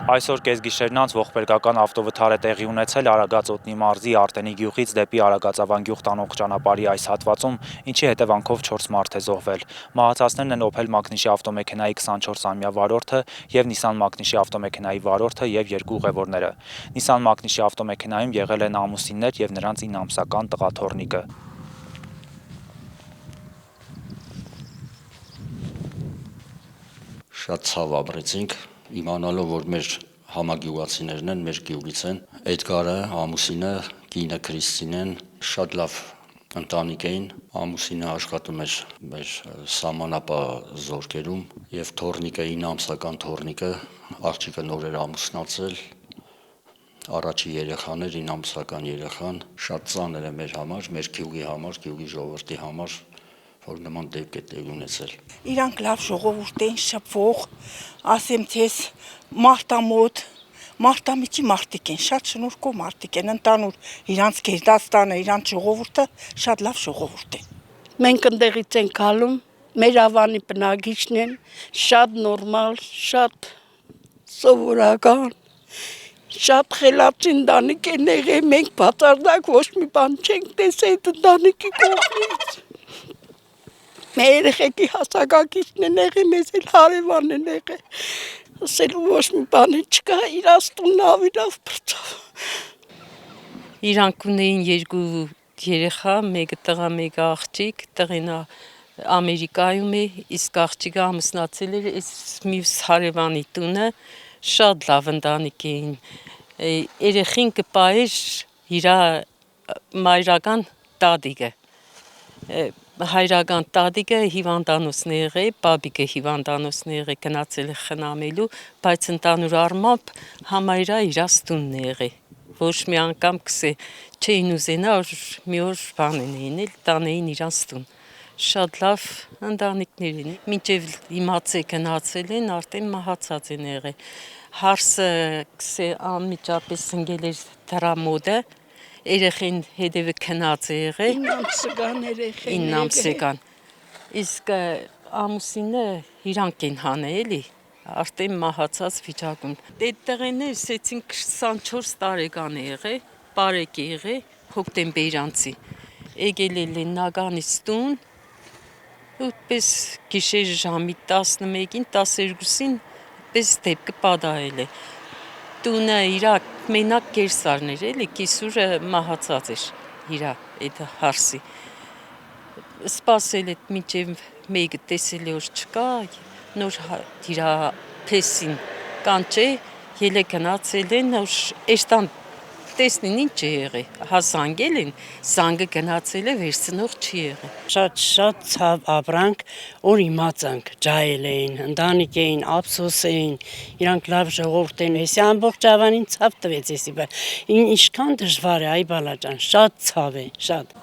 Այսօր կեսգիշերն անց ողբերգական ավտովթար է տեղի ունեցել Արագածոտնի մարզի Արտենի գյուղից դեպի Արագածավան գյուղ տանող ճանապարհի այս հատվածում, ինչի հետևանքով 4 մարդ է զոհվել։ Մահացածներն են Opel Մակնիշի ավտոմեքենայի 24-ամյա վարորդը եւ Nissan Մակնիշի ավտոմեքենայի վարորդը եւ 2 ուղևորները։ Nissan Մակնիշի ավտոմեքենայում եղել են ամուսիններ եւ նրանց 9 ամսական տղա թոռնիկը։ Շատ ցավ ապրեցինք, իմանալով, որ մեր համագյուղացիներն են, մեր գյուղից են, Էդգարը, ամուսինը, կինը Քրիստինեն, շատ լավ ընտանիք էին, ամուսինը աշխատում էր մեր սահմանապահ զորքերում եւ թոռնիկը 9 ամսական թոռնիկը, աղջիկը նոր էր ամուսնացել, առաջի երեխան էր, 9 ամսական երեխան, շատ ծանր է մեր համար, մեր գյուղի համար, գյուղի ժողովրդի համար, որ նման դեպք է տեղի ունեցել։ Իրանք լավ ժողովուրդ էին, շփվող, ասեմ թեզ մարտամոտ, մարտամիջի մարդիկ են, շատ շնորհքով մարդիկ են, ընդանուր իրանց գերդաստանը, իրանց ժողովուրդը շատ լավ ժողովուրդ է։ Մենք ընդեղից ենք գալու, մեր ավանի բնակիչն են, շատ նորմալ, շատ սովորական, շատ խելացի ընտանիք են եղել, մենք բացարձակ ոչ մի բան չենք տեսել այդ ընտանիքի կողմից։ Մեր երեխեքի հասակակիցն են եղել, մեզ էլ հարևան են եղել, ասելու ոչ մի բան չկա, իրաց տունն ավիրավ բրծավ։ Իրանք ունեին 2 երեխա, մեկը տղա, մեկը աղջիկ, տղին Ամերիկայում է, իսկ աղջիկը ամուսնացել էր այս մյուս հարևանի տունը, շատ լավ ընտանիք էին, երեխին կպահեր իր մայրական տատիկը, հայրական տատիկը հիվանդանոցն է եղել, պապիկը հիվանդանոցն է եղել, գնացել է խնամելու, բայց ընդանուր առմամբ համարյա իրաց տունն է եղել, ոչ մի անգամ կսե չէին ուզենա, որ մի օր բան էին, տանեին իրանց տուն, շատ լավ ընտանիքներ են, մինչև իմացե գնացել են, արդեն մահացած են եղել, հարսը կսե անմիջապես ընկել էր դրա մոդը, երեխին հետևը քնած է եղել, 9 ամսական երեխեն 9 ամսական, իսկ ամուսինը իրանք են հանել էլի, արդեն մահացած վիճակում։ Այդ տղեները ասեցին 24 տարեկան է եղել, բարեկ է եղել, հոկտեմբերանցի, եկել է Լեննագանից տուն, պես գիշեր ժամի 11-ին, 12-ին պես դեպքը պատահել է։ Տունը իրա մենակ կերսարն էր, էլի կիսուրը մահացած էր իրա այդ հարսի։ Սպասել է մինչև մեկը տեսել է որ չկա, նոր իրա փեսին կանչե, ելե գնացել են, որ էստան տեսնին ինչ է եղել, հասանգել են, զանգը գնացել է, վերցնող չի եղել։ Շատ ցավ ապրանք, որ իմացանք, ջահել էին, ընտանիք էին, ափսոս էին, իրանք լավ ժողովուրդ են, էսի ամբողջ ավանին ցավ տվեց էսի, ինչքան դժվար է, այ բալաջան, շատ ցավ է, շատ։